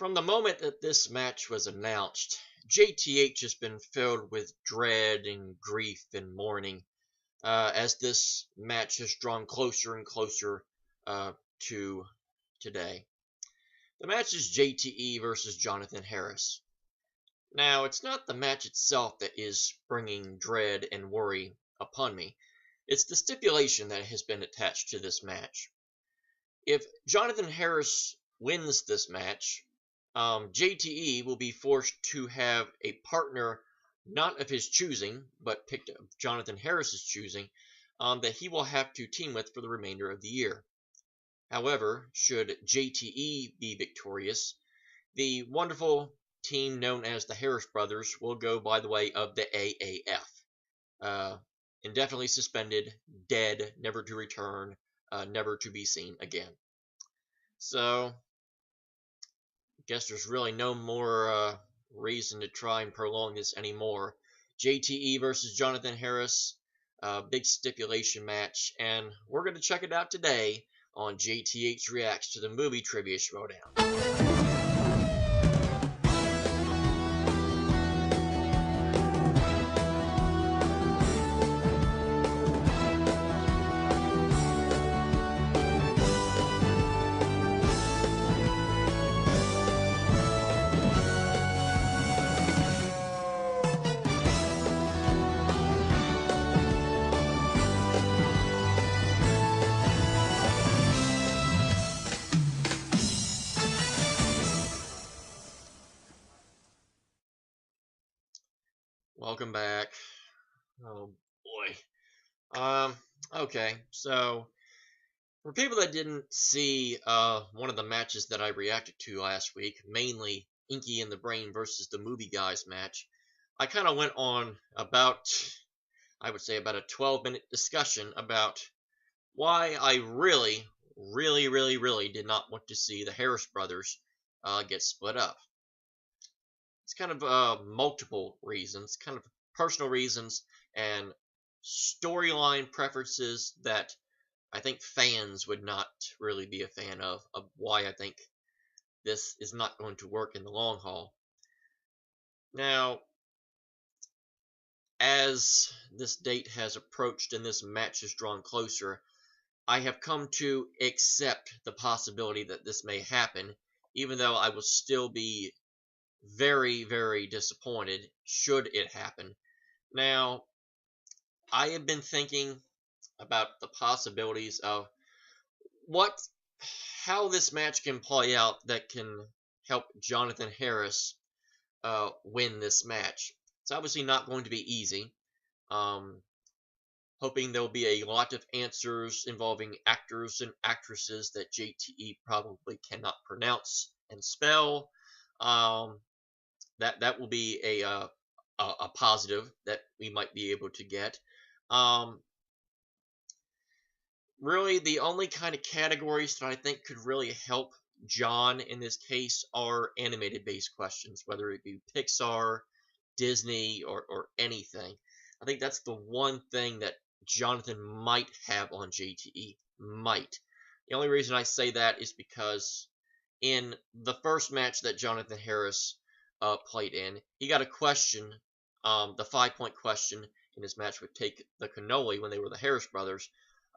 From the moment that this match was announced, JTH has been filled with dread and grief and mourning as this match has drawn closer and closer to today. The match is JTE versus Jonathan Harris. Now, it's not the match itself that is bringing dread and worry upon me. It's the stipulation that has been attached to this match. If Jonathan Harris wins this match, JTE will be forced to have a partner not of his choosing, but picked of Jonathan Harris's choosing, that he will have to team with for the remainder of the year. However, should JTE be victorious, the wonderful team known as the Harris Brothers will go by the way of the AAF. Indefinitely suspended, dead, never to return, never to be seen again. So, I guess there's really no more reason to try and prolong this anymore. JTE versus Jonathan Harris, big stipulation match, and we're going to check it out today on JTH Reacts to the Movie Trivia Schmoedown. Welcome back. Oh boy. Okay, so for people that didn't see one of the matches that I reacted to last week, mainly Inky and the Brain versus the Movie Guys match, I kind of went on about, I would say, about a 12-minute discussion about why I really did not want to see the Harris brothers get split up. It's kind of multiple reasons, kind of personal reasons and storyline preferences that I think fans would not really be a fan of why I think this is not going to work in the long haul. Now, as this date has approached and this match has drawn closer, I have come to accept the possibility that this may happen, even though I will still be very disappointed should it happen. Now, I have been thinking about the possibilities of how this match can play out that can help Jonathan Harris win this match. It's obviously not going to be easy. Hoping there'll be a lot of answers involving actors and actresses that JTE probably cannot pronounce and spell. That will be a positive that we might be able to get. Really, the only kind of categories that I think could really help John in this case are animated-based questions, whether it be Pixar, Disney, or anything. I think that's the one thing that Jonathan might have on JTE. Might. The only reason I say that is because in the first match that Jonathan Harris played in, he got a question, the 5-point question in his match with Take the Cannoli when they were the Harris brothers,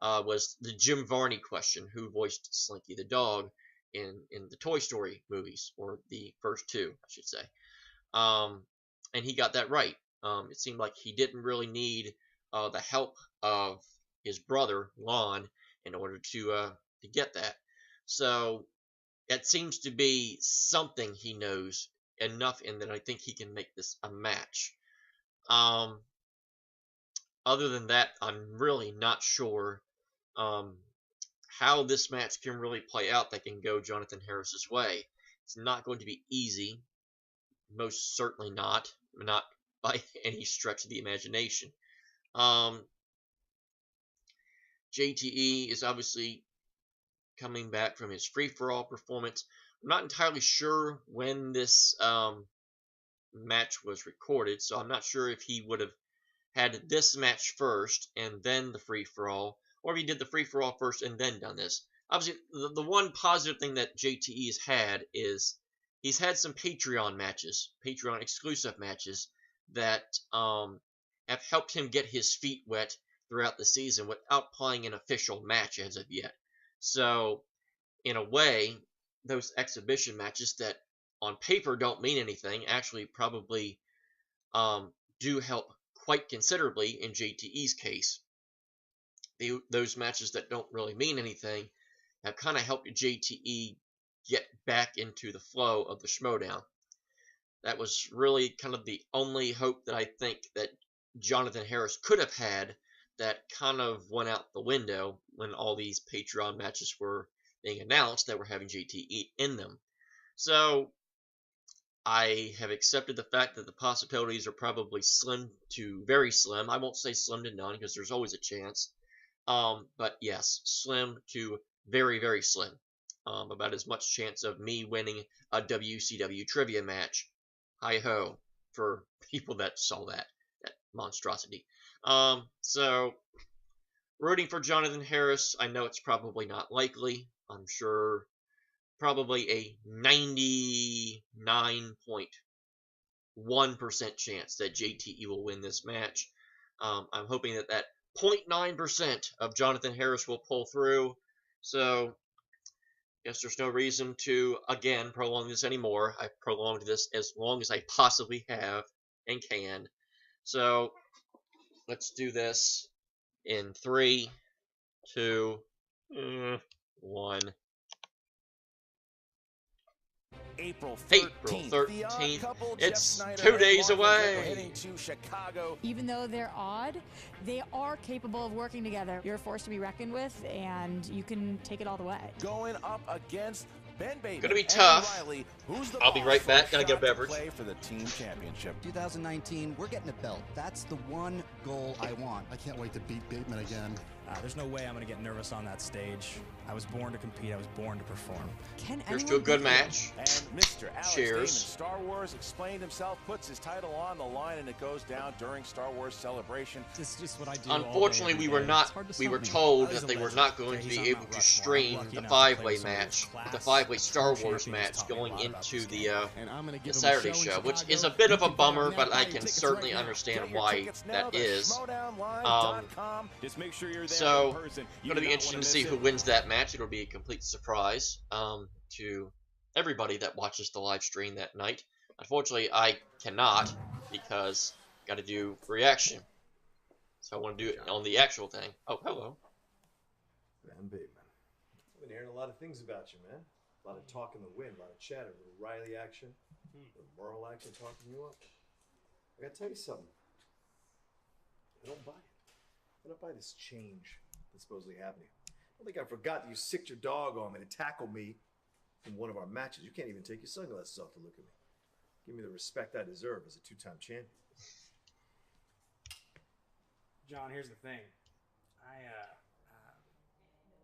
was the Jim Varney question, who voiced Slinky the dog in the Toy Story movies, or the first two, I should say. And he got that right. It seemed like he didn't really need the help of his brother, Lon, in order to get that. So it seems to be something he knows enough in that I think he can make this a match. Other than that, I'm really not sure how this match can really play out that can go Jonathan Harris's way. It's not going to be easy. Most certainly not by any stretch of the imagination. JTE is obviously coming back from his free-for-all performance. I'm not entirely sure when this match was recorded, so I'm not sure if he would have had this match first and then the free-for-all, or if he did the free-for-all first and then done this. Obviously, the one positive thing that JTE has had is he's had some Patreon matches, Patreon exclusive matches that have helped him get his feet wet throughout the season without playing an official match as of yet. So, in a way, those exhibition matches that on paper don't mean anything actually probably do help quite considerably in JTE's case. Those matches that don't really mean anything have kind of helped JTE get back into the flow of the Schmoedown. That was really kind of the only hope that I think that Jonathan Harris could have had that kind of went out the window when all these Patreon matches were being announced that were having JTE in them. So I have accepted the fact that the possibilities are probably slim to very slim. I won't say slim to none because there's always a chance. But yes, slim to very, very slim. About as much chance of me winning a WCW trivia match. Hi-ho for people that saw that monstrosity. So, rooting for Jonathan Harris, I know it's probably not likely. I'm sure probably a 99.1% chance that JTE will win this match. I'm hoping that 0.9% of Jonathan Harris will pull through. So, guess there's no reason to, again, prolong this anymore. I've prolonged this as long as I possibly have and can. So, let's do this in 3, 2, 1. April 13th. It's 2 days away. Heading to Chicago. Even though they're odd, they are capable of working together. You're a force to be reckoned with, and you can take it all the way. Going up against Ben Bateman. Gonna be tough. Riley, who's the I'll be right back. Gotta get a beverage. Play for the team championship. 2019, we're getting a belt. That's the one goal I want. I can't wait to beat Bateman again. There's no way I'm going to get nervous on that stage. I was born to compete. I was born to perform. Here's to a good match. And Mr. Alex Cheers. Damon, Star Wars explained himself, puts his title on the line, and it goes down during Star Wars Celebration. It's just what I do. Unfortunately, we were told that they were not going to be able to stream the 5-way match, the 5-way Star Wars match going into the Saturday show, which is a bit of a bummer, but I can certainly understand why that is. So, going to be interesting to see who wins that match. It'll be a complete surprise to everybody that watches the live stream that night. Unfortunately, I cannot because got to do reaction. So I want to do it on the actual thing. Oh, hello. Ben Bateman. I've been hearing a lot of things about you, man. A lot of talk in the wind, a lot of chatter, a little Riley action, a little Merle action talking you up. I gotta tell you something. I don't buy it. I don't buy this change that's supposedly happening. I don't think I forgot that you sicked your dog on me to tackle me in one of our matches. You can't even take your sunglasses off to look at me. Give me the respect I deserve as a 2-time champion. John, here's the thing.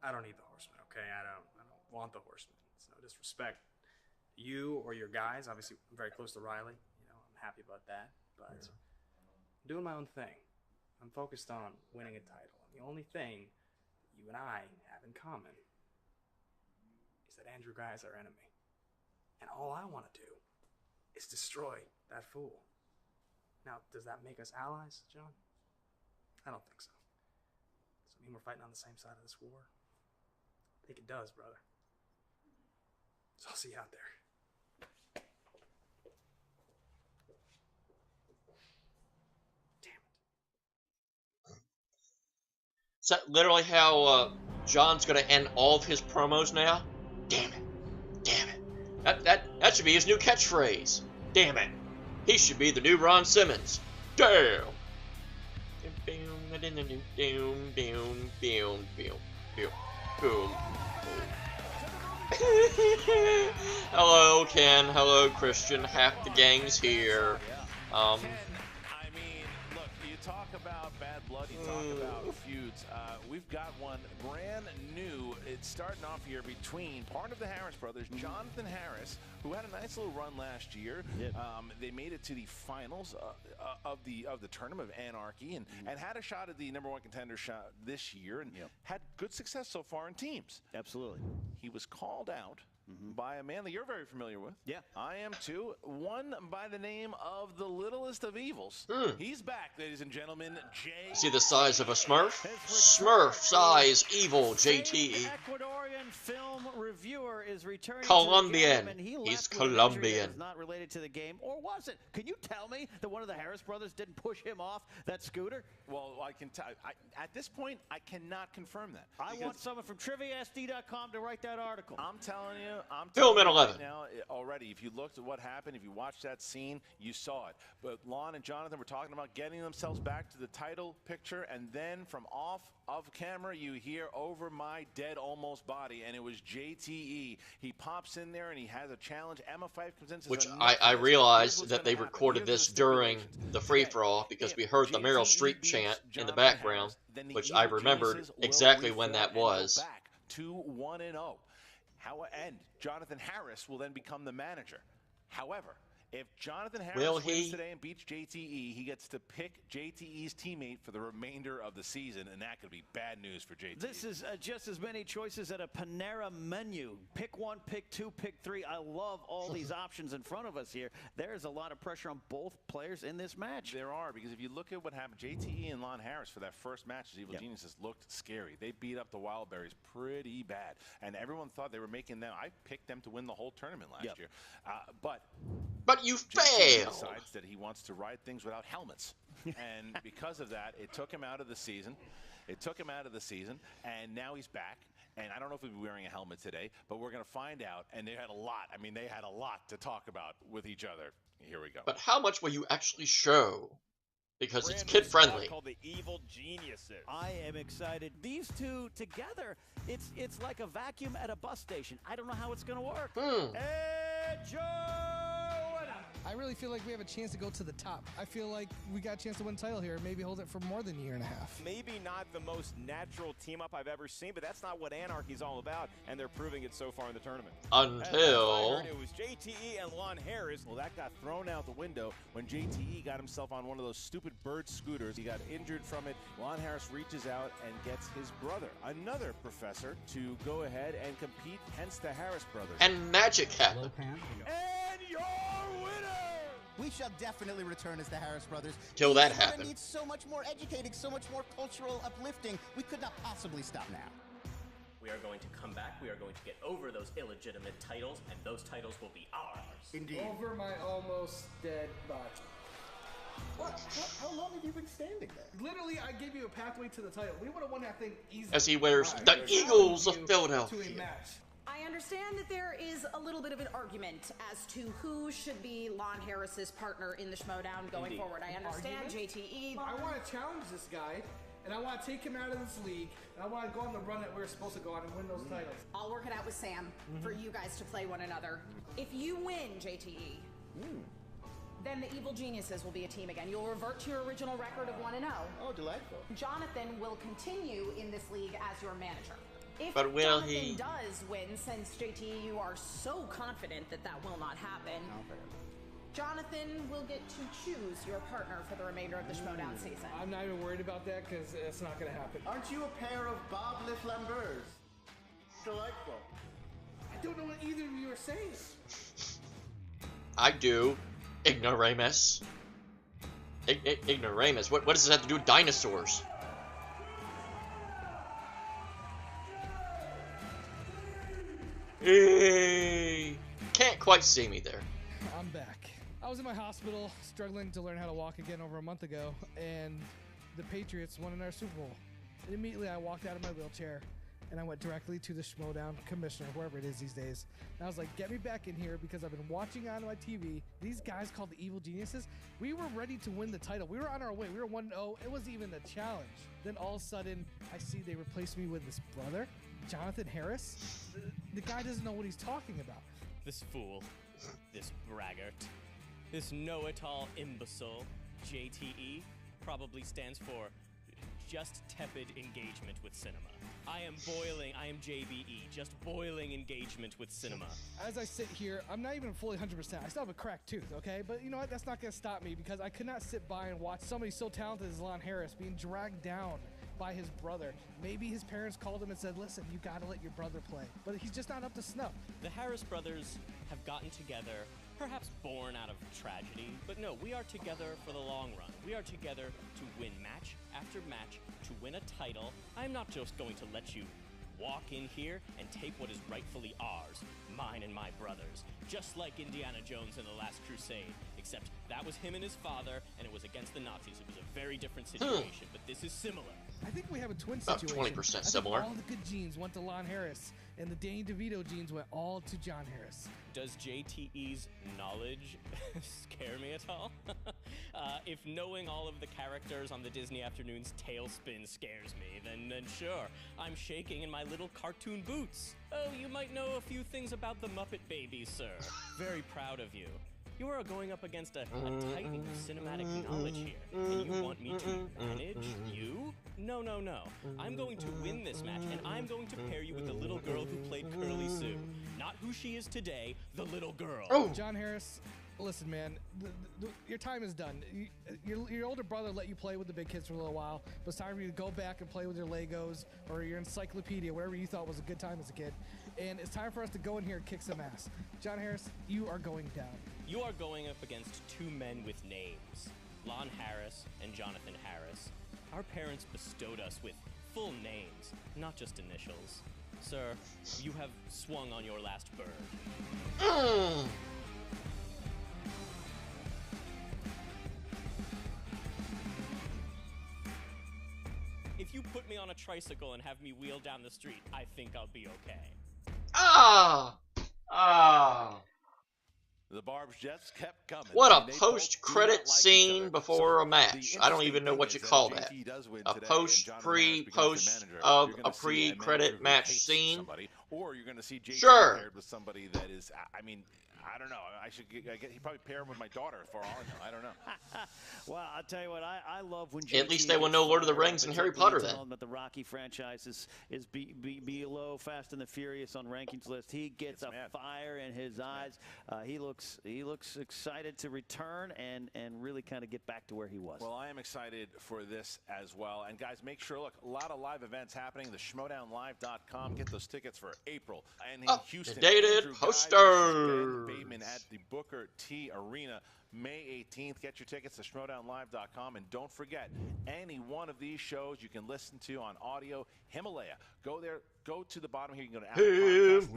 I don't need the Horseman, okay? I don't want the Horseman. It's no disrespect to you or your guys. Obviously, I'm very close to Riley. You know, I'm happy about that. But I'm doing my own thing. I'm focused on winning a title. And the only thing you and I have in common is that Andrew Guy is our enemy. And all I want to do is destroy that fool. Now, does that make us allies, John? I don't think so. Does it mean we're fighting on the same side of this war? I think it does, brother. So I'll see you out there. Is that literally how John's going to end all of his promos now? Damn it. Damn it. That should be his new catchphrase. Damn it. He should be the new Ron Simmons. Damn. Hello, Ken. Hello, Christian. Half the gang's here. Ken, I mean, look, you talk about bad blood, you talk about feuds. We've got one brand new. It's starting off here between part of the Harris brothers, Jonathan Harris, who had a nice little run last year. They made it to the finals of the Tournament of Anarchy and had a shot at the #1 contender shot this year and had good success so far in teams. Absolutely. He was called out by a man that you're very familiar with. Yeah. I am too. One by the name of the littlest of evils. He's back, ladies and gentlemen. See the size of a Smurf? Smurf size evil JTE. Ecuadorian film reviewer is returning Colombian. to the game, and He's left with an injury that Colombian. is not related to the game, or was it? Can you tell me that one of the Harris brothers didn't push him off that scooter? Well, I can tell. At this point, I cannot confirm that. I want someone from TriviaSD.com to write that article. I'm telling you, Film at right 11. now already. If you looked at what happened, if you watched that scene, you saw it. But Lon and Jonathan were talking about getting themselves back to the title picture, and then from off of camera, you hear "over my dead almost body," and it was JTE. He pops in there and he has a challenge. Emma Fife comes in. Which I realized that they recorded this during the free-for-all because we heard the Meryl Streep chant in the background, which I remembered exactly when that was. Back to 1-0. And Jonathan Harris will then become the manager. However, if Jonathan Harris wins today and beats JTE, he gets to pick JTE's teammate for the remainder of the season, and that could be bad news for JTE. This is just as many choices at a Panera menu. Pick one, pick two, pick three. I love all these options in front of us here. There's a lot of pressure on both players in this match. There are, because if you look at what happened, JTE and Lon Harris for that first match as Evil Geniuses looked scary. They beat up the Wildberries pretty bad, and everyone thought they were making them. I picked them to win the whole tournament last year, but you JTE failed. decides that he wants to ride things without helmets, and because of that, it took him out of the season. And now he's back. And I don't know if he'll be wearing a helmet today, but we're going to find out. And they had a lot. I mean, they had a lot to talk about with each other. Here we go. But how much will you actually show? Because it's kid-friendly. Called the Evil Geniuses. I am excited. These two together, it's like a vacuum at a bus station. I don't know how it's going to work. Hey, Joe! I really feel like we have a chance to go to the top. I feel like we got a chance to win the title here, maybe hold it for more than a year and a half. Maybe not the most natural team-up I've ever seen, but that's not what Anarchy's all about, and they're proving it so far in the tournament. Until it was JTE and Lon Harris. Well, that got thrown out the window when JTE got himself on one of those stupid bird scooters. He got injured from it. Lon Harris reaches out and gets his brother, another professor, to go ahead and compete, hence the Harris brothers. And Magic happened. And your winner! We shall definitely return as the Harris brothers. Till that Each other happened. needs so much more educating, so much more cultural uplifting. We could not possibly stop now. We are going to come back. We are going to get over those illegitimate titles, and those titles will be ours. Indeed. Over my almost dead body. What? How long have you been standing there? Literally, I gave you a pathway to the title. We would have won that thing easily. As he wears the Eagles of To a Philadelphia. match. I understand that there is a little bit of an argument as to who should be Lon Harris's partner in the Schmoedown going forward. I understand JTE. I want to challenge this guy, and I want to take him out of this league, and I want to go on the run that we're supposed to go on and win those titles. I'll work it out with Sam for you guys to play one another. If you win, JTE, then the Evil Geniuses will be a team again. You'll revert to your original record of 1-0. Oh, delightful. Jonathan will continue in this league as your manager. If But will Jonathan he? does win, since JTE, you are so confident that that will not happen, Jonathan will get to choose your partner for the remainder of the Schmoedown season. I'm not even worried about that because it's not going to happen. Aren't you a pair of Bob-less Lambers? Delightful. I don't know what either of you are saying. I do. Ignoramus. Ignoramus. What does this have to do with dinosaurs? Hey, can't quite see me there. I'm back. I was in my hospital struggling to learn how to walk again over a month ago, and the Patriots won another Super Bowl. And immediately I walked out of my wheelchair and I went directly to the Schmoedown commissioner, whoever it is these days. And I was like, get me back in here because I've been watching on my TV. These guys called the Evil Geniuses, we were ready to win the title. We were on our way. We were 1-0. It wasn't even a challenge. Then all of a sudden, I see they replaced me with this brother, Jonathan Harris. The guy doesn't know what he's talking about. This fool, this braggart, this know-it-all imbecile, JTE, probably stands for just tepid engagement with cinema. I am JBE, just boiling engagement with cinema. As I sit here, I'm not even fully 100%. I still have a cracked tooth, okay? But you know what? That's not going to stop me because I could not sit by and watch somebody so talented as Lon Harris being dragged down by his brother. Maybe his parents called him and said, listen, you got to let your brother play. But he's just not up to snuff. The Harris brothers have gotten together, perhaps born out of tragedy, but no, we are together for the long run. We are together to win match after match, to win a title. I'm not just going to let you walk in here and take what is rightfully ours, mine and my brothers, just like Indiana Jones in The Last Crusade, except that was him and his father, and it was against the Nazis. It was a very different situation, but this is similar. I think we have a twin About situation. 20% similar. All the good genes went to Lon Harris, and the Danny DeVito genes went all to Jon Harris. Does JTE's knowledge scare me at all? If knowing all of the characters on the Disney Afternoon's Tailspin scares me, then sure, I'm shaking in my little cartoon boots. Oh, you might know a few things about the Muppet Babies, sir. Very proud of you. You are going up against a titan of cinematic knowledge here, and you want me to manage you? No, no, no. I'm going to win this match, and I'm going to pair you with the little girl who played Curly Sue. Not who she is today, the little girl. Oh. Jon Harris, listen, man, your time is done. Your older brother let you play with the big kids for a little while, but it's time for you to go back and play with your Legos or your encyclopedia, whatever you thought was a good time as a kid. And it's time for us to go in here and kick some ass. Jon Harris, you are going down. You are going up against two men with names, Lon Harris and Jonathan Harris. Our parents bestowed us with full names, not just initials. Sir, you have swung on your last bird. If you put me on a tricycle and have me wheel down the street, I think I'll be okay. The Barbs just kept coming. What a post-credit scene before a match. I don't even know what you call that. A post-pre-post of a pre-credit match scene. Or you're going to see JT sure. paired with somebody that is, I mean, I don't know. He probably pair him with my daughter for all I know. I don't know. Well, I'll tell you what, I love when at least they will know Lord of the Rings and Harry Potter then. That the Rocky franchise is below Fast and the Furious on rankings list. He gets a fire in his eyes. He looks excited to return and really kind of get back to where he was. Well, I am excited for this as well. And guys, make sure, look, a lot of live events happening. The Schmoedownlive.com. Get those tickets for April. And in Houston, the dated poster. Bateman at the Booker T Arena, May 18th. Get your tickets to Schmoedownlive.com. And don't forget, any one of these shows you can listen to on audio. Himalaya. Go there. Go to the bottom here. You can go to Apple Podcasts,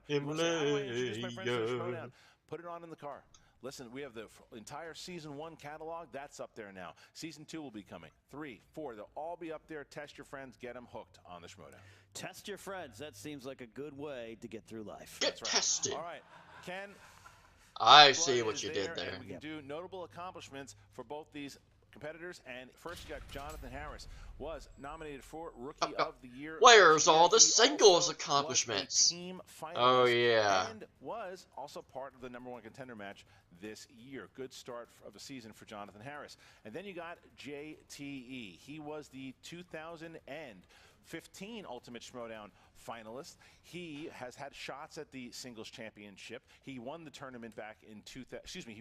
Himalaya. Put it on in the car. Listen, we have the entire Season 1 catalog. That's up there now. Season 2 will be coming. 3, 4, they'll all be up there. Test your friends. Get them hooked on the Schmoedown. Test your friends. That seems like a good way to get through life. Get tested. All right, Ken. I see what you did there. We can do notable accomplishments for both these competitors. And first, you got Jonathan Harris, was nominated for Rookie of the Year. Where's all the singles accomplishments? Team oh yeah. And was also part of the #1 contender match this year. Good start of the season for Jonathan Harris. And then you got JTE. He was the 2015 Ultimate Schmoedown finalist. He has had shots at the singles championship. He won the tournament back in he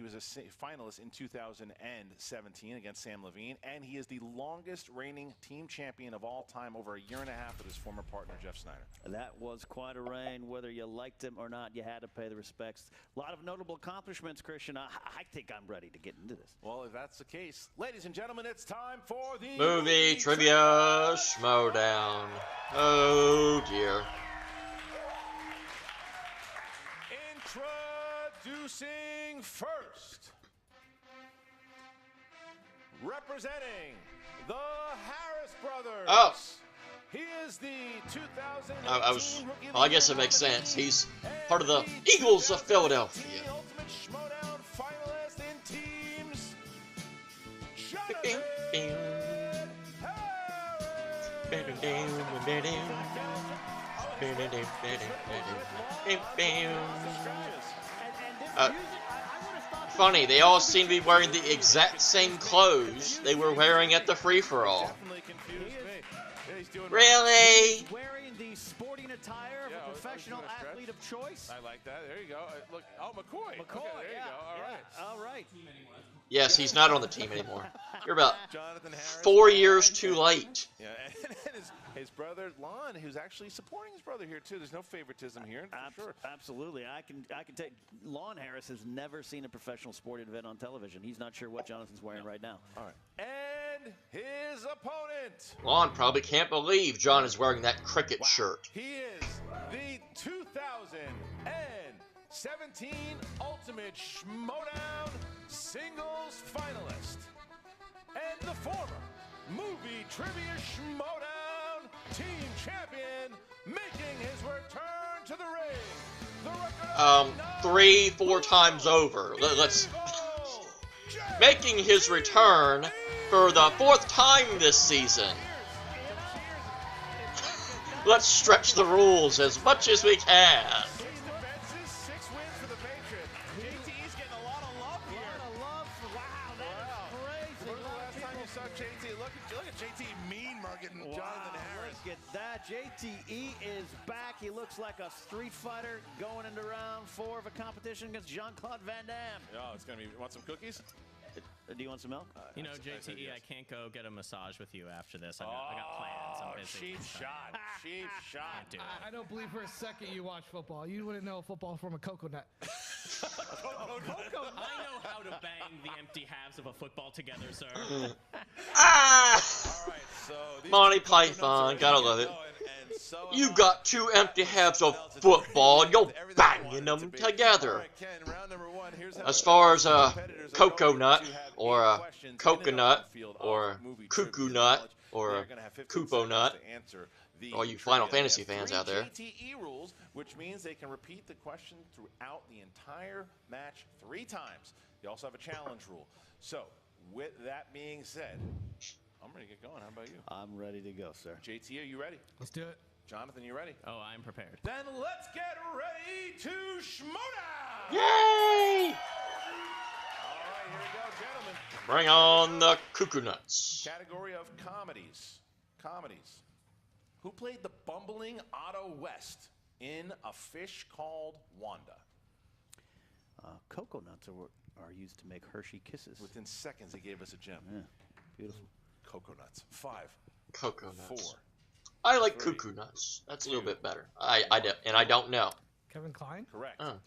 was a finalist in 2017 against Sam Levine, and he is the longest reigning team champion of all time, over a year and a half with his former partner Jeff Snyder. That was quite a reign. Whether you liked him or not, you had to pay the respects. A lot of notable accomplishments, Christian. I think I'm ready to get into this. Well, if that's the case, ladies and gentlemen, it's time for the movie trivia Schmoedown. Oh dear. Introducing first, representing the Harris brothers. Oh. He is the 2018 well, I guess it makes sense. He's part of the Eagles of Philadelphia. The Ultimate Schmoedown finalist in teams, Jonathan Funny, they all seem to be wearing the exact same clothes they were wearing at the free-for-all. Really? Wearing the sporting attire of a professional athlete of choice. I like that. There you go. Look, McCoy. Okay, there you go. All right. All right. Yes, he's not on the team anymore. You're about Jonathan Harris, 4 years too late. Yeah, and his brother Lon, who's actually supporting his brother here too. There's no favoritism here, for sure. Absolutely. I can tell you, Lon Harris has never seen a professional sporting event on television. He's not sure what Jonathan's wearing right now. All right. And his opponent. Lon probably can't believe John is wearing that cricket shirt. He is the 2017 Ultimate Schmoedown Singles Finalist and the former Movie Trivia Schmoedown Team Champion, making his return to the ring. The record 3-4 times over. Let's making his return for the 4th time this season. Let's stretch the rules as much as we can. 6 wins for the Patriots. JTE's getting a lot of love here. Wow, that is crazy. When was the last time you saw JT? Look at JT mean marking Jonathan Harris. Look at that. JTE is back. He looks like a street fighter going into round 4 of a competition against Jean-Claude Van Damme. Oh, it's going to be, want some cookies? Do you want some milk? You know, JTE, I can't go get a massage with you after this. I got plans. I'm busy. Cheap shot. Cheap shot. I don't believe for a second you watch football. You wouldn't know football from a coconut. I know how to bang the empty halves of a football together, sir. Ah! All right, so Monty Python, gotta love it. You got 2 empty halves of football, and you're banging them together. As far as a coconut, or a coconut, or a cuckoo nut, or a cupo nut, all you Final Fantasy fans out there. JTE rules, which means they can repeat the question throughout the entire match 3 times. They also have a challenge rule. So, with that being said, I'm ready to get going. How about you? I'm ready to go, sir. JT, are you ready? Let's do it. Jonathan, you ready? Oh, I'm prepared. Then let's get ready to Schmoedown! Yay! All right, here we go, gentlemen. Bring on the cuckoo nuts. Category of comedies. Comedies. Who played the bumbling Otto West in A Fish Called Wanda? Coconuts are used to make Hershey Kisses. Within seconds, they gave us a gem. Yeah, beautiful. Coconuts. 5. Coconuts. 4. I like cuckoo nuts. That's a little bit better. I don't know. Kevin Kline? Correct. And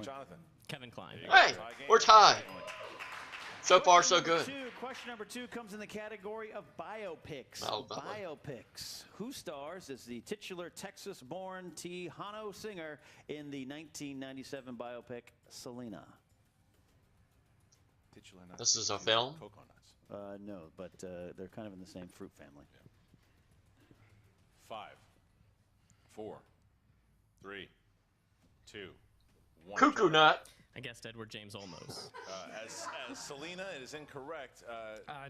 Jonathan? Kevin Kline. Hey, we're tied. So far, so good. Question number 2 comes in the category of biopics. Oh, biopics. Who stars as the titular Texas-born Tejano singer in the 1997 biopic Selena? Titular nuts. This is a film? Coconuts. No, but they're kind of in the same fruit family. Yeah. 5, 4, 3, 2, 1. Cuckoo nut. I guessed Edward James Olmos. As Selena, it is incorrect.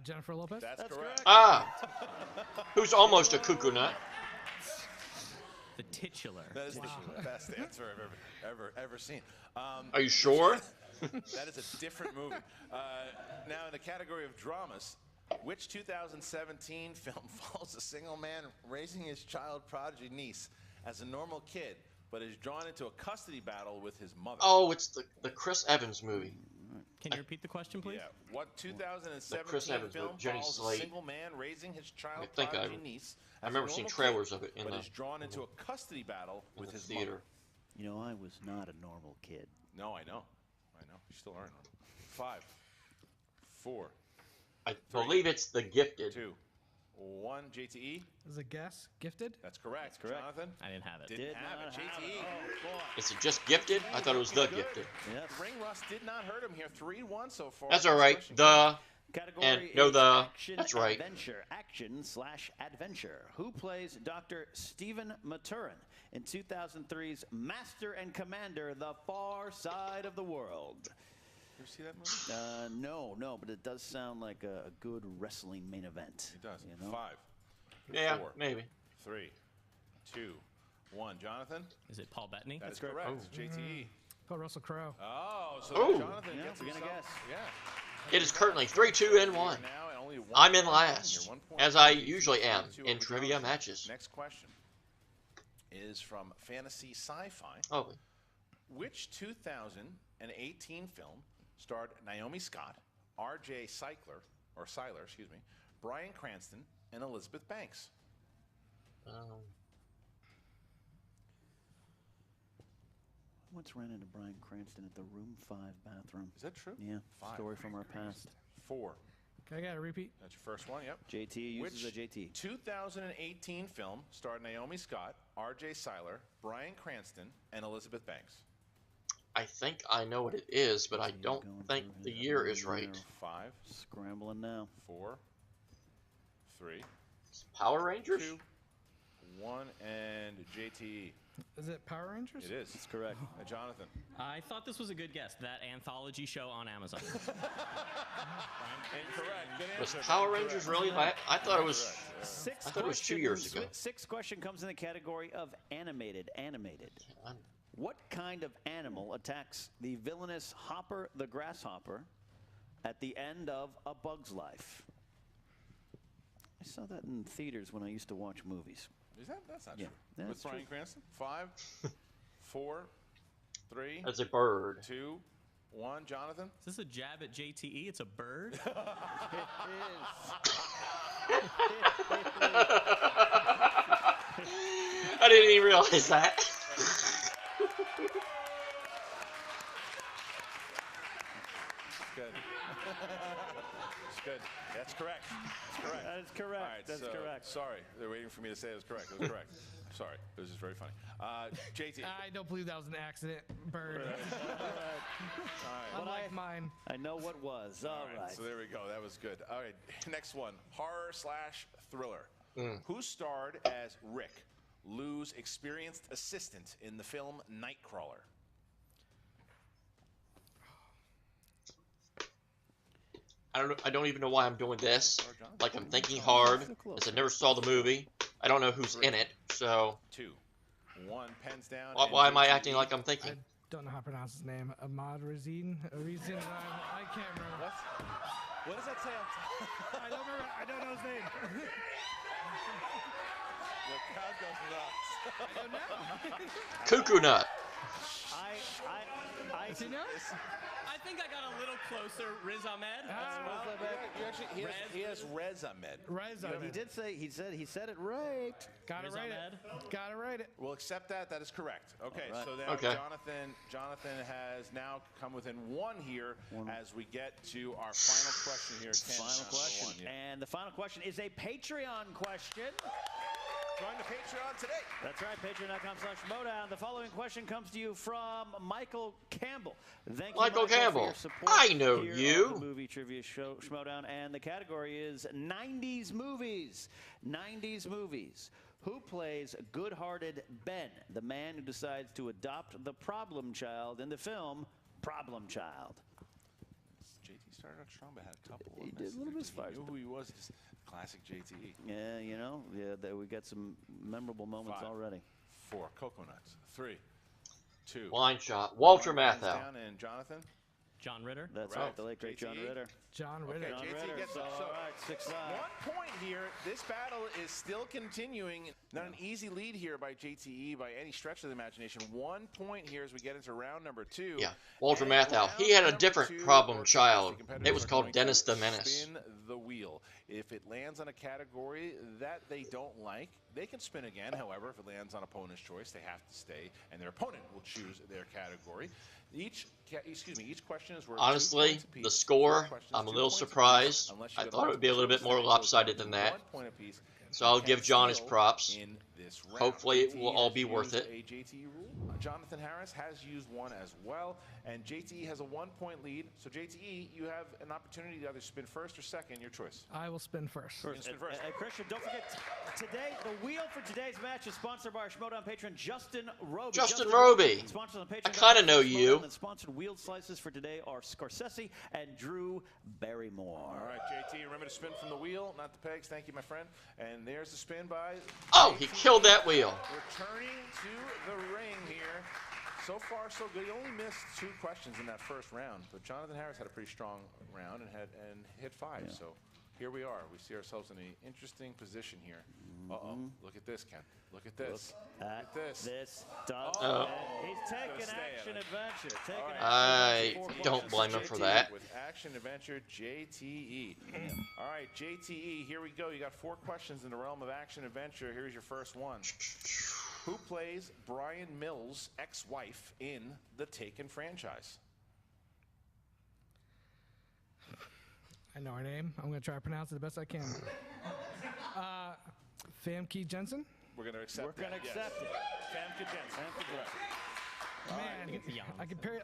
Jennifer Lopez? That's correct. Ah! Who's almost a cuckoo nut? The titular. That is the best answer I've ever seen. Are you sure? That is a different movie. Now, in the category of dramas, which 2017 film follows a single man raising his child prodigy niece as a normal kid, but is drawn into a custody battle with his mother? Oh, it's the Chris Evans movie. Can you repeat the question, please? Yeah. What 2017 Chris Evans film with Jenny follows a Slate. single man raising his child I think prodigy niece I as a remember seeing normal trailers kid, of it in but the is drawn into a custody battle with his theater. mother? You know, I was not a normal kid. No, I know. You still aren't. 5, 4. I believe it's The Gifted. 2, 1. JTE. Is it guess? Gifted? That's correct. Jonathan. I didn't have it. Didn't have it. JTE. Is it just Gifted? I thought it was The Gifted. Yes. Ring rust did not hurt him here. 3-1 so far. That's all right. The Category and no is the. action That's right. adventure. Action/adventure. Who plays Dr. Stephen Maturin in 2003's Master and Commander: The Far Side of the World? You ever see that movie? No, but it does sound like a good wrestling main event. It does. You know? 5, Yeah, 4, maybe. 3, 2, 1. Jonathan. Is it Paul Bettany? That's correct. JTE. Called Russell Crowe. Oh, so Oh. Jonathan Yeah, gets we're gonna himself- guess. Yeah. It is currently 3-2 and 1. Now and only 1 I'm in point. last, You're 1 point. as I JTE, usually am 2 in over trivia Jonathan. matches. Next question. is from fantasy sci-fi. Oh. Which 2018 film starred Naomi Scott, R.J. Seiler, Bryan Cranston, and Elizabeth Banks? Once ran into Bryan Cranston at the Room 5 bathroom. Is that true? Yeah. 5. Story from our past. 4. Can I get a repeat? That's your first one, yep. JT uses Which a JT. 2018 film starred Naomi Scott, R.J. Seiler, Bryan Cranston, and Elizabeth Banks? I think I know what it is, but I don't think the year is right. 5. Scrambling now. 4. 3. Power Rangers? 2. 1. And JTE. Is it Power Rangers? It is. That's correct. Jonathan. I thought this was a good guess. That anthology show on Amazon. Incorrect. Good Was answer. Power Rangers really? I thought it was. Sixth I thought it was 2 years ago. Sixth question comes in the category of animated. What kind of animal attacks the villainous Hopper the Grasshopper at the end of A Bug's Life? I saw that in theaters when I used to watch movies. Is that? That's not Yeah, true. that's With Bryan Cranston? 5. 4. 3. That's a bird. 2. 1. Jonathan? Is this a jab at JTE? It's a bird? It I didn't even realize that. Good. It's good. That's correct. That's correct. That is correct. All right, That's correct. Sorry, they're waiting for me to say it was correct. It was correct. Sorry, it was just very funny. JT. I don't believe that was an accident. Bird. All right. Unlike mine. I know what was. All right. So there we go. That was good. All right. Next one. Horror/thriller. Who starred as Rick, Lou's experienced assistant in the film Nightcrawler? I don't even know why I'm doing this. Like, I'm thinking hard, as I never saw the movie. I don't know who's in it, so. 2. 1. Pens down. Why am I acting like I'm thinking? I don't know how to pronounce his name. Ahmad Razin? I can't remember. What does that say? I don't remember. I don't know his name. The crowd goes nuts. I don't know. Cuckoo Nut. Does he know? I think I got a little closer. Riz Ahmed. He has Rez Ahmed. Rez But Ahmed. he did say he said it right. Gotta Riz write Ahmed. it. Gotta write it. We'll accept that. That is correct. Okay, All right. so now Okay. Jonathan has now come within 1 here as we get to our final question here. Final question. And the final question is a Patreon question. Join the Patreon today. That's right, patreon.com/Schmoedown. The following question comes to you from Michael Campbell. Thank you, Michael for Campbell. your support I know here you. on the movie trivia show Schmoedown, and the category is 90s movies. 90s movies. Who plays good-hearted Ben, the man who decides to adopt the problem child in the film Problem Child? JT started out strong, but had a couple. He did a little bit He knew who he was. Just classic JTE. Yeah, you know, we got some memorable moments 5. already. 4. Coconuts. 3. 2. Blind Shot. Walter 1. Hands Matthau. down. And Jonathan? John Ritter. That's Correct. right, the late great John JTE. Ritter. John Ritter. Okay, John JT Ritter. gets So, it. So, all right, 6-5. 1 point here. This battle is still continuing. Not an easy lead here by JTE by any stretch of the imagination. 1 point here as we get into round number 2. Yeah, Walter And Matthau. round He had a number different 2, problem our child. competitors It was are called going to Dennis the Menace. Spin the wheel. If it lands on a category that they don't like, they can spin again. However, if it lands on opponent's choice, they have to stay, and their opponent will choose their category. Each question is worth 2 Honestly, points apiece. the score, 4 questions, I'm a 2 little points surprised. apiece, unless you I get thought it would be a little bit more multiple lopsided than that. 1 point apiece. So I'll You give can John his steal props. in this round. Hopefully it JTE will all has be worth used it. A JTE rule. Jonathan Harris has used one as well, and JTE has a 1-point lead. So JTE, you have an opportunity to either spin first or second, your choice. I will spin first. You can spin first. Christian, don't forget, today, the wheel for today's match is sponsored by our Schmoedown patron, Justin Roby. Justin Roby. Sponsors on I Patreon. kind of know you. And sponsored wheeled slices for today are Scorsese and Drew Barrymore. All right, JT, remember to spin from the wheel, not the pegs. Thank you, my friend. And there's the spin by... Oh, he killed that wheel. Returning to the ring here. So far, so good. He only missed 2 questions in that first round, but Jonathan Harris had a pretty strong round and hit 5. Yeah. So here we are. We see ourselves in an interesting position here. Uh-oh. Look at this, Ken. Look at this. Look at this. He's taking action adventure. I don't blame him for that. With action adventure JTE. All right, JTE, here we go. You got 4 questions in the realm of action adventure. Here's your first one. Who plays Brian Mills' ex-wife in the Taken franchise? I know her name. I'm going to try to pronounce it the best I can. Famke Jensen? We're going to accept it. Famke Jensen. Man,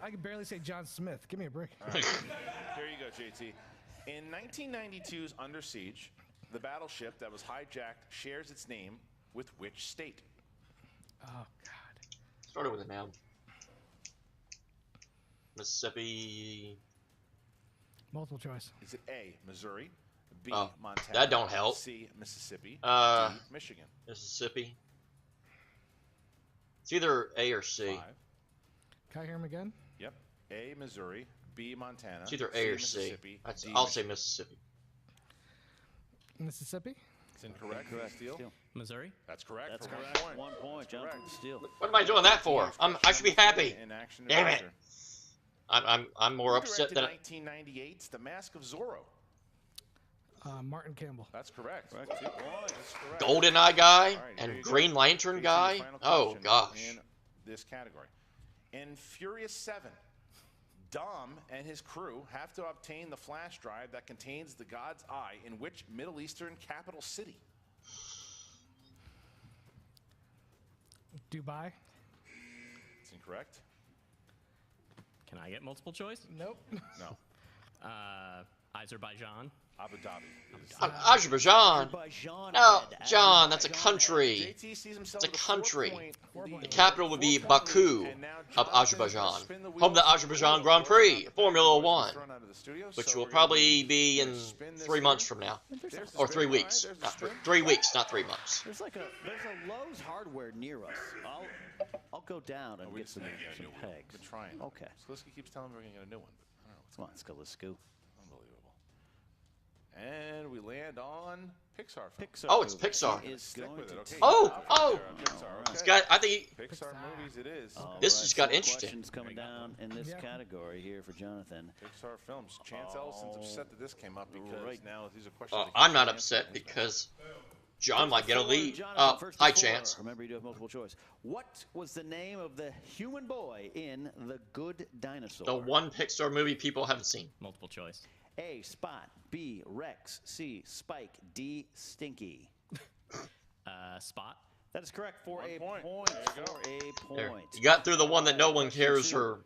I can barely say John Smith. Give me a break. Right. Here you go, JT. In 1992's Under Siege, the battleship that was hijacked shares its name with which state? Oh, God. Started with a noun. Mississippi. Multiple choice. Is it A, Missouri, B, Oh, Montana, that don't help. C, Mississippi, D, Michigan? Mississippi. It's either A or C. 5. Can I hear him again? Yep. A, Missouri, B, Montana. It's either A or C. Mississippi, D, I'll say Mississippi. Mississippi? It's incorrect. Steel. Missouri? That's correct. That's for correct. 1 point. 1 point. Jonathan Steele. What am I doing that for? I should be happy. In action Damn it. adventure. I'm more upset than 1998's The Mask of Zorro. Martin Campbell. That's correct. 2 points. That's correct. GoldenEye guy All right, here and you go. Green Lantern JT, guy. final Oh question gosh. In this category, in Furious 7, Dom and his crew have to obtain the flash drive that contains the God's Eye in which Middle Eastern capital city? Dubai? It's incorrect. Can I get multiple choice? Nope. No. Azerbaijan. Abu Dhabi. Azerbaijan. No, John, that's a country. JT sees himself It's a with a country. 4-point lead. The capital would be Baku And now of Jonathan Azerbaijan, will spin the wheel home of the for Azerbaijan the Grand Prix, Thrown Formula One, out of the studio, which so will we're gonna probably be in spin this 3 months here. from now, There's the or spin. 3 All weeks. right, there's the Not spin. 3 weeks, not 3 months. There's a Lowe's Hardware near us. I'll go down and We get some just need to get a new one. pegs. We're trying. Okay. Skalisky keeps telling me we're gonna get a new one, but I don't know what's Come on, Skalisku. unbelievable. And we land on Pixar. Film. Pixar. Oh, it's movie. Pixar. He is Stick going with to it. Okay. Oh, Out oh. there on Pixar. It's Okay. got. I think. Pixar movies it is. All This right, just got 4 interesting. questions coming down in this category here for Jonathan. Pixar films. Chance Ellison's upset that this came up because now these are questions. that I'm he not can't upset answer. because John might get a lead. Jonathan, first Hi, to 4. Chance. Remember, you do have multiple choice. What was the name of the human boy in The Good Dinosaur? The one Pixar movie people haven't seen. Multiple choice. A, Spot. B, Rex. C, Spike. D, Stinky. Spot. That is correct for 1 a point. point. There you go. There. Point. You got through the one that no one cares or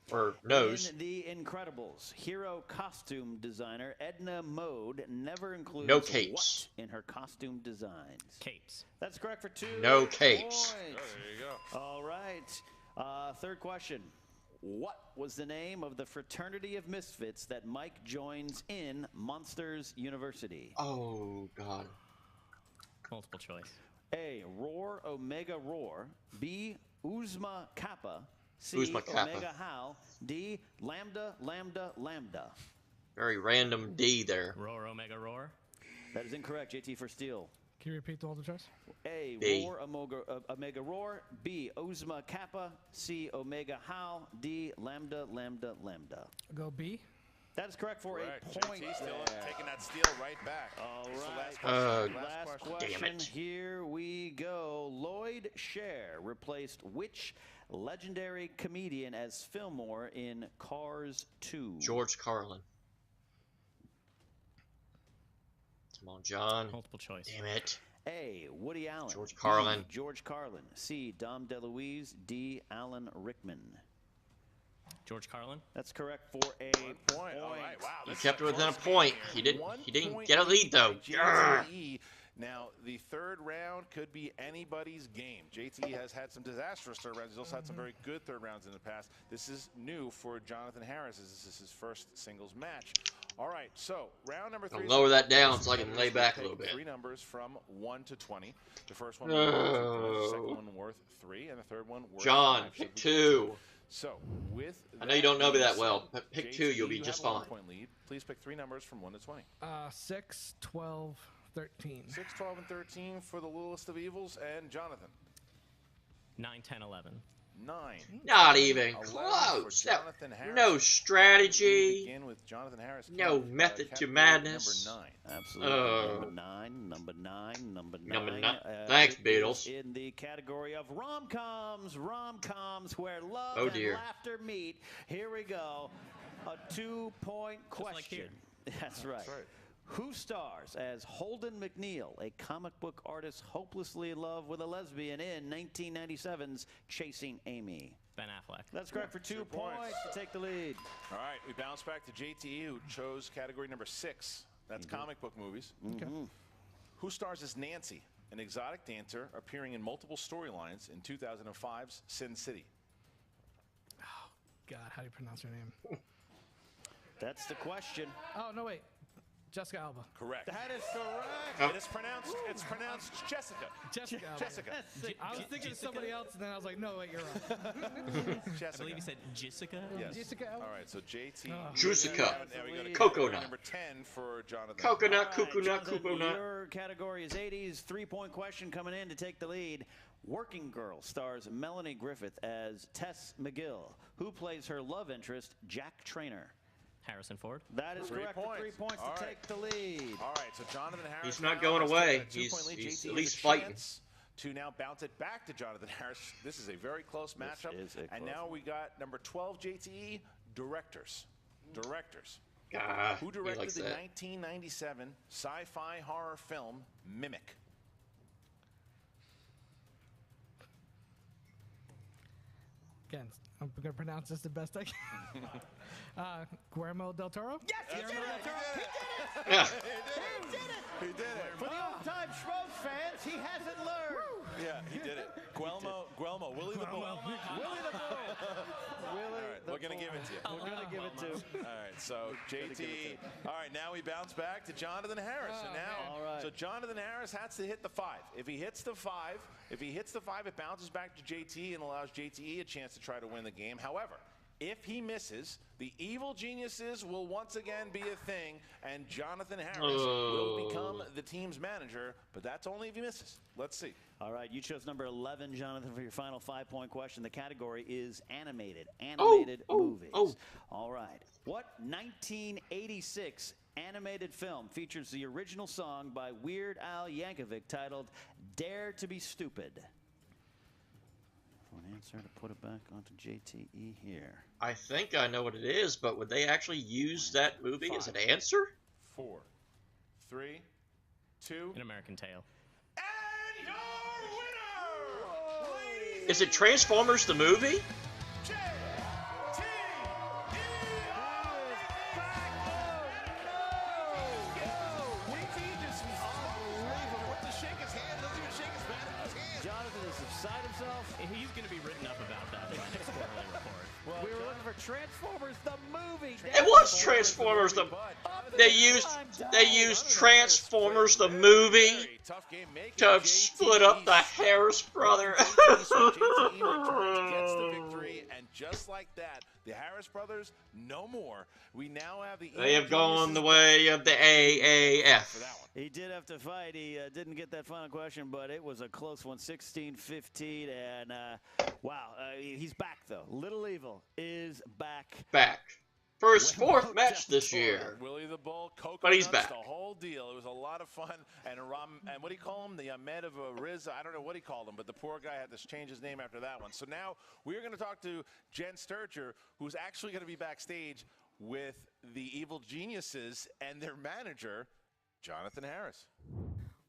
knows. In The Incredibles, hero costume designer Edna Mode never includes No capes. what in her costume designs? Capes. That's correct for 2 No capes. points. Oh, there you go. All right. Third question. What was the name of the fraternity of misfits that Mike joins in Monsters University? Oh God. Multiple choice. A, Roar Omega Roar. B, Uzma Kappa. C, Uzma Kappa. Omega Hal. D, Lambda Lambda Lambda. Very random D there. Roar, Omega, Roar. That is incorrect. JT for Steel. Can you repeat the multiple choice? A, B. Roar Omega Roar. B, Uzma Kappa. C, Omega Hal. D, Lambda Lambda Lambda. Go B. That is correct for Correct. a point. JT still there. taking that steal right back. All This is the right. last question. Last Damn question. it. Here we go. Lloyd Sher replaced which legendary comedian as Fillmore in Cars 2? George Carlin. Come on, John. Multiple choice. Damn it. A, Woody Allen. George Carlin. B, George Carlin. C, Dom DeLuise. D, Alan Rickman. George Carlin. That's correct for a 1 point. All right. Wow. He this kept is it within a close point. game He here. didn't. 1 He didn't point get a lead though. lead by JTE. Now, the third round could be anybody's game. JT has had some disastrous third rounds. He's also had some very good third rounds in the past. This is new for Jonathan Harris. This is his first singles match. All right, so round number 3. I'll lower that down so I can lay back a little bit. 3 numbers from 1 to 20. The first one worth 2 points, the second one worth 3, and the third one worth John, 5. pick 2. So, with I know you don't know me that being well, said, but pick JTE, 2, you'll be you just have a fine. 1-point lead. Please pick 3 numbers from 1 to 20. 6, 12, 13. 6, 12, and 13 for the littlest of evils, and Jonathan. 9, 10, 11. 9. Not even 11 close. for Jonathan Harris. No strategy. We begin with Jonathan Harris. No method to madness. Number 9. Absolutely. Number 9. Number 9. Thanks, Beatles. In the category of rom-coms where love Oh, and dear. laughter meet. Here we go. A 2-point question. That's right. Who stars as Holden McNeil, a comic book artist hopelessly in love with a lesbian in 1997's Chasing Amy? Ben Affleck. That's correct for 2 points to take the lead. All right, we bounce back to JTE, who chose category number 6. That's comic book movies. Okay. Who stars as Nancy, an exotic dancer appearing in multiple storylines in 2005's Sin City? Oh, God, how do you pronounce her name? That's the question. Oh, no, wait. Jessica Alba. Correct. That is correct. It is pronounced Jessica. Jessica Alba. Jessica. I was thinking of somebody else, and then I was like, no, wait, you're right. Jessica. I believe you said Jessica. Yes. Jessica Alba. All right, so JT. Jessica. Now we go to Coconut. category number 10 for Jonathan. Coconut, coconut, Jonathan, coconut. Your category is 80s. 3-point question coming in to take the lead. Working Girl stars Melanie Griffith as Tess McGill, who plays her love interest, Jack Traynor. Harrison Ford. That is 3 correct points. for 3 points All to right. take the lead. All right, so Jonathan Harris. He's not now going has away. taken a 2-point lead. He's JT at has least a fighting. chance to now bounce it back to Jonathan Harris. This is a very close matchup. is a and close now we got number 12 JTE, directors. Directors. Ah, Who he directed likes the that. 1997 sci-fi horror film Mimic? Again, I'm going to pronounce this the best I can. Guillermo del Toro? Yes, he did it! Yeah. He did it. For the old-time Schmoes fans, he hasn't learned. Yeah, he did it. Guillermo, Willie the Bull. Willie the Bull. All right, we're going to give it to you. We're going to give it to. All right, so JT. All right, now we bounce back to Jonathan Harris. And now, All right. so Jonathan Harris has to hit the 5. If he hits the 5, it bounces back to JT and allows JTE a chance to try to win the game. However, if he misses, the evil geniuses will once again be a thing, and Jonathan Harris will become the team's manager, but that's only if he misses. Let's see. All right, you chose number 11, Jonathan, for your final 5-point question. The category is animated movies. All right. What 1986 animated film features the original song by Weird Al Yankovic titled Dare to Be Stupid? For an answer to put it back onto JTE here. I think I know what it is, but would they actually use that movie as an answer? 4, 3, 2. An American Tail. And your winner, ladies Is it Transformers the movie? Jonathan is beside himself. He's going to be written up about that by next quarterly report. Well, we were looking for Transformers the movie. It was Transformers the. They used Transformers the movie to split up the Harris brothers. gets the victory, and just like that, the Harris brothers, no more. We now have the. They have gone the way of the AAF. He did have to fight. He didn't get that final question, but it was a close one, 16-15. And, wow, he's back, though. Little Evil is back. For his 4th match this year. Willie the Bull, Coconuts, But he's back. the whole deal. It was a lot of fun. And what do you call him? The Ahmed of Riz. I don't know what he called him, but the poor guy had to change his name after that one. So now we're going to talk to Jen Sturger, who's actually going to be backstage with the Evil Geniuses and their manager, Jonathan Harris.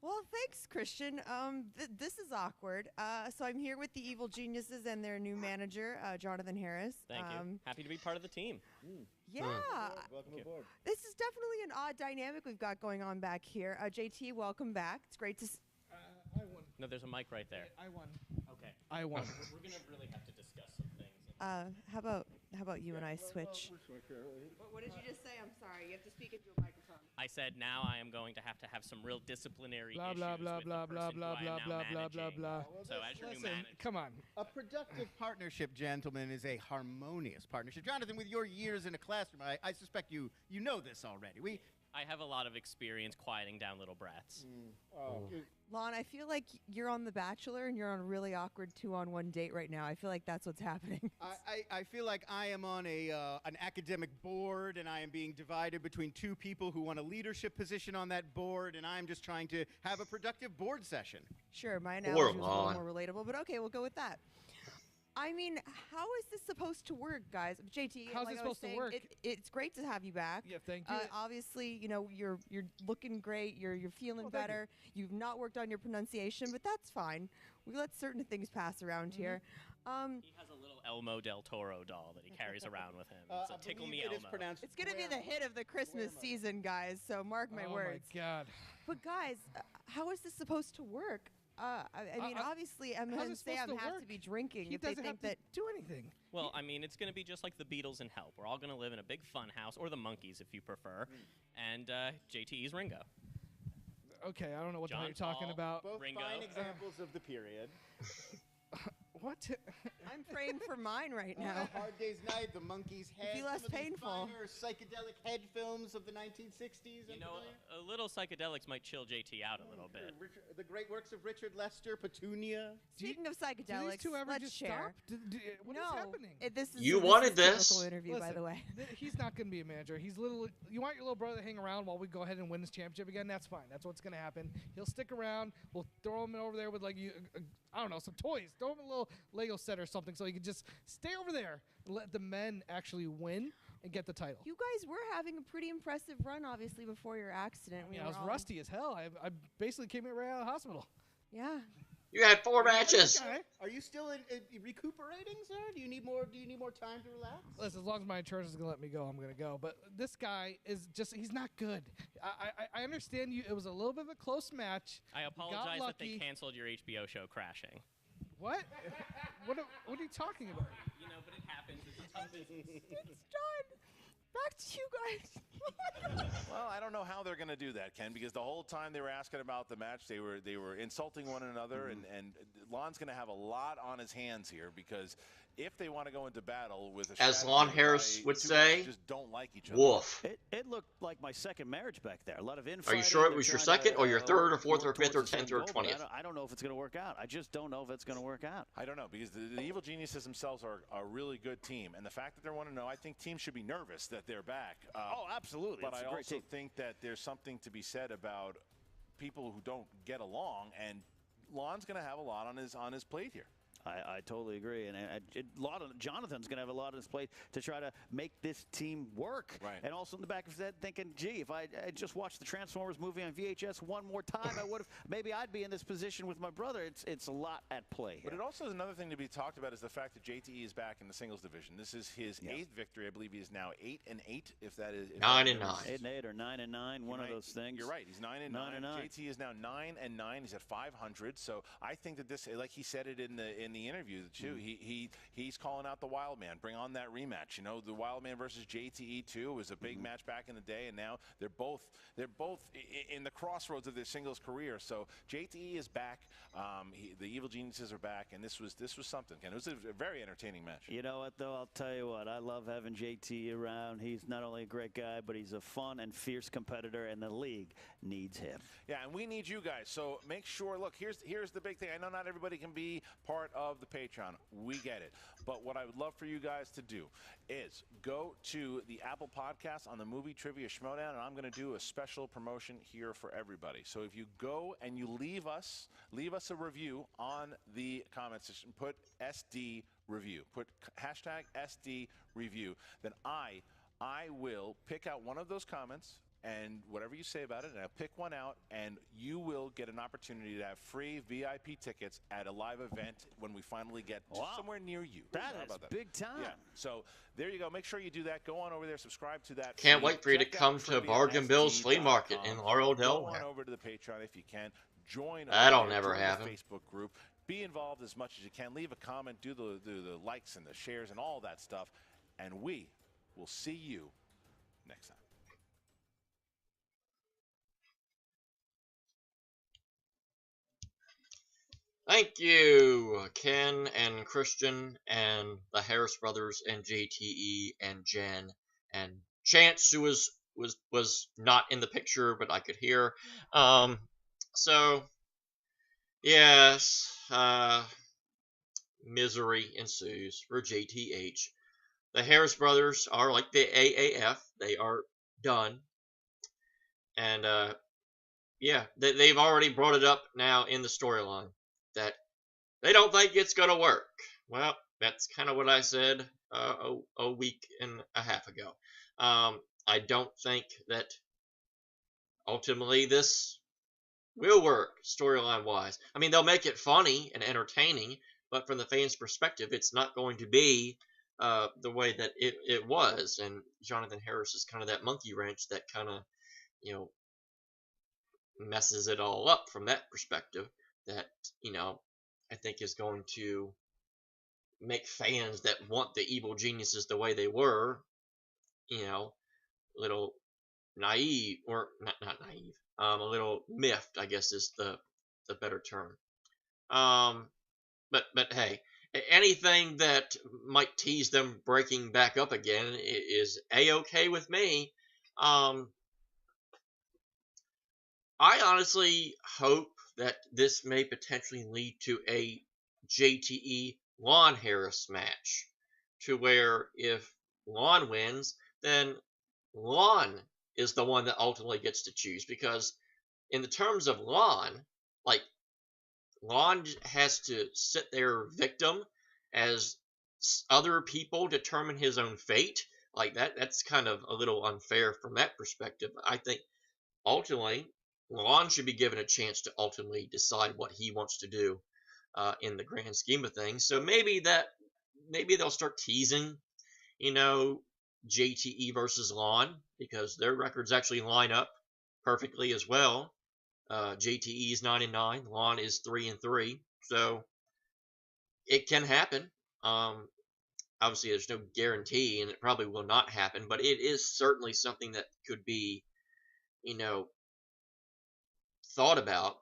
Well, thanks, Christian. This is awkward. So I'm here with the Evil Geniuses and their new manager, Jonathan Harris. Thank you. Happy to be part of the team. Yeah. Welcome aboard. This is definitely an odd dynamic we've got going on back here. JT, welcome back. It's great to I won. No, there's a mic right there. I won. Okay. I won. We're going to really have to discuss some things. how about how about you and I switch? What did you just say? I'm sorry. You have to speak into a microphone. I said now I am going to have some real disciplinary Blah issues blah blah with blah the blah person blah who I am blah now blah blah managing. blah. So as your new Listen, manager, come on. A productive partnership, gentlemen, is a harmonious partnership. Jonathan, with your years in a classroom, I suspect you know this already. I have a lot of experience quieting down little brats. Lon, I feel like you're on The Bachelor and you're on a really awkward 2-on-1 date right now. I feel like that's what's happening. I feel like I am on an academic board, and I am being divided between two people who want a leadership position on that board, and I'm just trying to have a productive board session. Sure, my analogy was a little more relatable, but okay, we'll go with that. I mean, how is this supposed to work, guys? JT, how's like it supposed to work? It's great to have you back. Yeah, thank you. Obviously, you know, you're looking great. You're feeling better. You've not worked on your pronunciation, but that's fine. We let certain things pass around here. He has a little Elmo del Toro doll that he carries around with him. So tickle me Elmo. It's going to be the hit of the Christmas season, guys, so mark my words. Oh, my God. But, guys, how is this supposed to work? I mean, obviously, Emma and Sam have to be drinking if they think that do anything. Well, I mean, it's going to be just like the Beatles and Help. We're all going to live in a big fun house, or the Monkees if you prefer, and JTE's Ringo. Okay, I don't know what the hell you're talking about. Both Ringo. fine examples of the period. What? I'm praying for mine right now. Hard Day's Night, the Monkees' Head. Be less some of these painful. finer psychedelic head films of the 1960s. You know, a little psychedelics might chill JT out a little bit. The great works of Richard Lester, Petunia. Speaking of psychedelics, Do these two ever let's just share. stop? What is happening? This is You this wanted is this. typical interview, by Listen, the way. He's not going to be a manager. He's little. You want your little brother to hang around while we go ahead and win this championship again? That's fine. That's what's going to happen. He'll stick around. We'll throw him over there with like I don't know, some toys. Throw him a little Lego set or something so he can just stay over there and let the men actually win and get the title. You guys were having a pretty impressive run, obviously, before your accident. I was rusty as hell. I basically came right out of the hospital. Yeah. You had 4 matches. Okay. Are you still recuperating, sir? Do you need more time to relax? Listen, as long as my insurance is going to let me go, I'm going to go. But this guy is he's not good. I understand you. It was a little bit of a close match. I apologize that they canceled your HBO show Crashing. What? What are you talking about? You know, but it happens. It's a tough business. It's done. Back to you guys. Well, I don't know how they're going to do that, Ken, because the whole time they were asking about the match, they were insulting one another, and Lon's going to have a lot on his hands here because if they want to go into battle with a As Lon Harris would say, just don't like each other. woof. It looked like my second marriage back there. A lot of Are infighting. you sure it They're was your trying to, second or your third or fourth or work fifth or towards the 10th same or goal, but 20th? I don't know if it's going to work out. I just don't know if it's going to work out. I don't know, because the Evil Geniuses themselves are a really good team, and the fact that they want to know, I think teams should be nervous that they're back. Oh, absolutely. But It's I a great also team. think that there's something to be said about people who don't get along, and Lon's going to have a lot on his plate here. I totally agree, and Jonathan's going to have a lot on his plate to try to make this team work. Right. And also in the back of his head thinking, gee, if I just watched the Transformers movie on VHS one more time, I would have. Maybe I'd be in this position with my brother. It's a lot at play here. But it also is another thing to be talked about is the fact that JTE is back in the singles division. This is his 8th victory. I believe he is now 8-8. If that is 9-9. 8-8 or 9-9, one of those things. You're right. He's 9-9. 9-9. JT is now 9-9. He's at 500. So I think that this, like he said it in the interview too. He's calling out the Wild Man. Bring on that rematch. You know, the Wild Man versus JTE too was a big match back in the day, and now they're both in the crossroads of their singles career. So JTE is back. The Evil Geniuses are back, and this was something. Ken, it was a very entertaining match. You know what, though? I'll tell you what. I love having JT around. He's not only a great guy, but he's a fun and fierce competitor, and the league needs him. Yeah, and we need you guys. So make sure, look, here's the big thing. I know not everybody can be part of the Patreon. We get it. But what I would love for you guys to do is go to the Apple Podcast on the Movie Trivia Schmoedown, and I'm going to do a special promotion here for everybody. So if you go and you leave us a review on the comment section, put SD review, put hashtag SD review, then I will pick out one of those comments and whatever you say about it, and I'll pick one out, and you will get an opportunity to have free VIP tickets at a live event when we finally get somewhere near you. That is big time. Yeah. So there you go. Make sure you do that. Go on over there. Subscribe to that. Can't wait for you to come to Bargain Bill's Flea Market in Laurel, Go Delaware. on over to the Patreon if you can. Join That'll over there. never Join the happen. Facebook group. Be involved as much as you can. Leave a comment. Do the likes and the shares and all that stuff. and we will see you next time. Thank you, Ken and Christian and the Harris brothers and JTE and Jen and Chance, who was not in the picture, but I could hear. So yes, misery ensues for JTH. The Harris brothers are like the AAF; they are done, and yeah, they've already brought it up now in the storyline that they don't think it's gonna work. Well, that's kind of what I said a week and a half ago. I don't think that ultimately this will work storyline wise. I mean, they'll make it funny and entertaining, but from the fans' perspective, it's not going to be the way that it was. And Jonathan Harris is kind of that monkey wrench that kind of, you know, messes it all up from that perspective. That, you know, I think is going to make fans that want the evil geniuses the way they were, you know, a little naive, or not naive, a little miffed, I guess is the better term. But hey, anything that might tease them breaking back up again is a-okay with me. I honestly hope that this may potentially lead to a JTE Lon Harris match, to where if Lon wins, then Lon is the one that ultimately gets to choose, because in the terms of Lon, like, Lon has to sit there victim as other people determine his own fate. Like, that's kind of a little unfair from that perspective. I think ultimately Lon should be given a chance to ultimately decide what he wants to do in the grand scheme of things. So maybe they'll start teasing, you know, JTE versus Lon, because their records actually line up perfectly as well. JTE is 9-9, Lon is 3-3, so it can happen. Obviously, there's no guarantee, and it probably will not happen, but it is certainly something that could be, you know, thought about,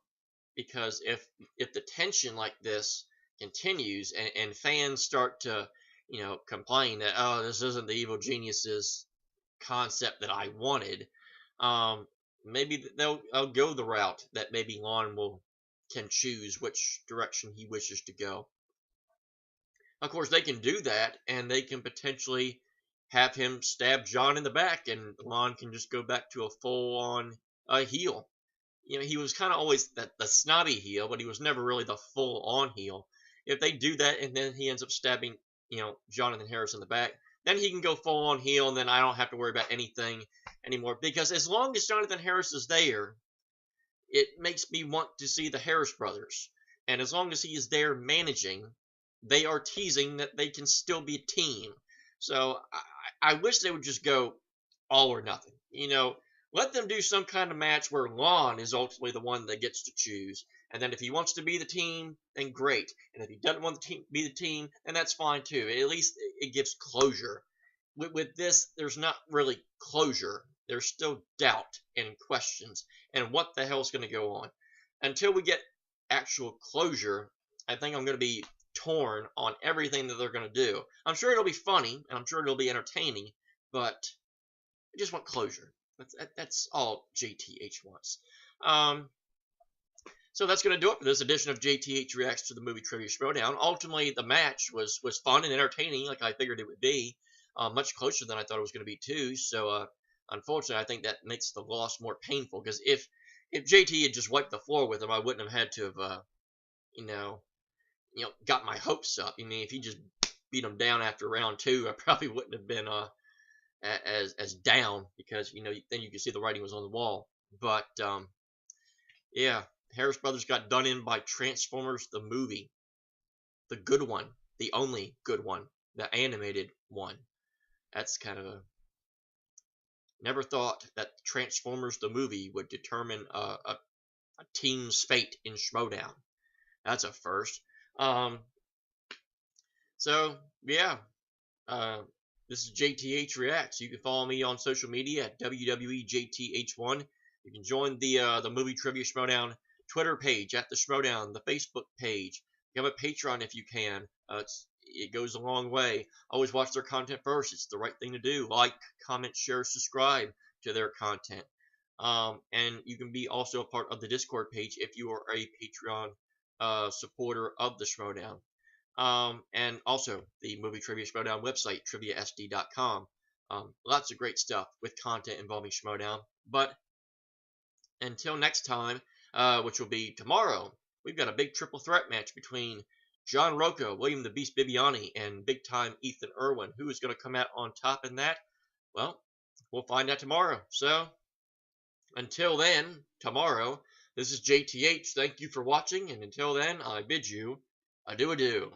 because if the tension like this continues and fans start to, you know, complain that, oh, this isn't the evil geniuses concept that I wanted, maybe I'll go the route that maybe Lon can choose which direction he wishes to go. Of course, they can do that, and they can potentially have him stab John in the back, and Lon can just go back to a full-on heel. You know, he was kind of always the snobby heel, but he was never really the full-on heel. If they do that and then he ends up stabbing, you know, Jonathan Harris in the back, then he can go full-on heel, and then I don't have to worry about anything anymore. Because as long as Jonathan Harris is there, it makes me want to see the Harris brothers. And as long as he is there managing, they are teasing that they can still be a team. So I wish they would just go all or nothing. You know, let them do some kind of match where Lon is ultimately the one that gets to choose. And then if he wants to be the team, then great. And if he doesn't want to be the team, then that's fine too. At least it gives closure. With this, there's not really closure. There's still doubt and questions. And what the hell is going to go on? Until we get actual closure, I think I'm going to be torn on everything that they're going to do. I'm sure it'll be funny, and I'm sure it'll be entertaining, but I just want closure. That's all JTH wants. So that's going to do it for this edition of JTH Reacts to the Movie Trivia Schmoedown. Ultimately, the match was fun and entertaining, like I figured it would be. Much closer than I thought it was going to be, too. So, unfortunately, I think that makes the loss more painful. Because if JT had just wiped the floor with him, I wouldn't have had to have, you know, got my hopes up. I mean, if he just beat him down after round 2, I probably wouldn't have been as down, because, you know, then you could see the writing was on the wall. But yeah, Harris Brothers got done in by Transformers the movie, the good one, the only good one, the animated one. That's kind of a, never thought that Transformers the movie would determine a team's fate in Schmoedown. That's a first. So yeah, This is JTH Reacts. You can follow me on social media at WWEJTH1. You can join the Movie Trivia Schmoedown Twitter page at the Schmoedown, the Facebook page. You have a Patreon if you can. It goes a long way. Always watch their content first. It's the right thing to do. Like, comment, share, subscribe to their content. And you can be also a part of the Discord page if you are a Patreon supporter of the Schmoedown. And also the Movie Trivia Schmoedown website, triviasd.com. Lots of great stuff with content involving Schmoedown. But until next time, which will be tomorrow, we've got a big triple threat match between John Rocco, William the Beast Bibiani, and big time Ethan Irwin. Who is going to come out on top in that? Well, we'll find out tomorrow. So, until then, tomorrow, this is JTH. Thank you for watching, and until then, I bid you adieu.